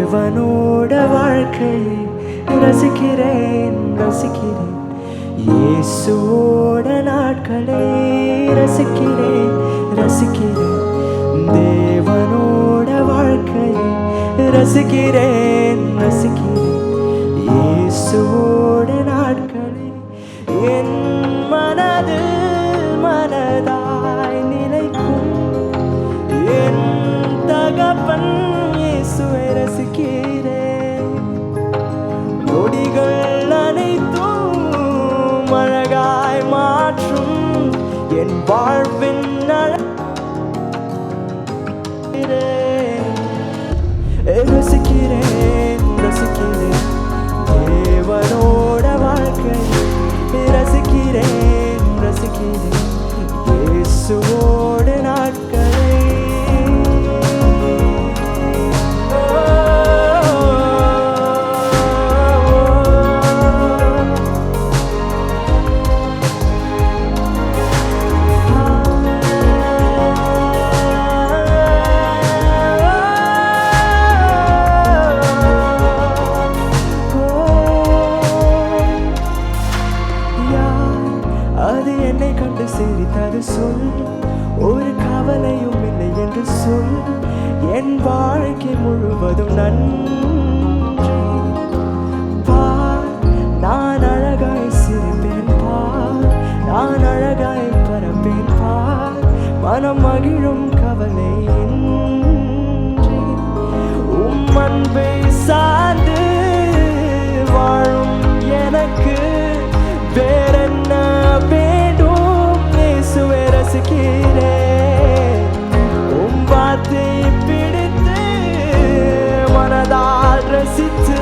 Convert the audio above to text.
தேவனோட வாழ்க்கையை ரசிக்கிறேன் ரசிக்கிறேன். இயேசுவோட நாட்களை ரசிக்கிறேன் ரசிக்கிறேன். தேவனோட வாழ்க்கையை ரசிக்கிறேன் ரசிக்கிறேன். இயேசுவோட நாட்களை என் மனதில் மனதாய் நிலைக்கும் என் தகப்பன் இயேசுவை ரசிக்கிறேன். நொடிகள் அனைத்தும் அழகாய் மாற்றும் என் வாழ்வின் ரசிக்கிறேன் ரசிக்கிறேன். தேவனோட வாழ்க்கை ரசிக்கிறேன் ரசிக்கிறேன். இயேசுவோட நாட்களை அது என்னை கண்டு சிரித்தது சொல். ஒரு கவலையும் இல்லை என்று சொல். என் வாழ்க்கை முழுவதும் நன்றி. பார், நான் அழகாய் சிரிப்பேன் பார், நான் அழகாய் பரப்பேன் பார். மனம் மகிழும் கவலை இன்றி உம் அன்பை சார்ந்து வாழும் எனக்கு வேறென்ன வேண்டும்? இயேசுவை ரசிக்கிறேன். உம் வார்த்தை பிடித்து மனதால் ரசித்து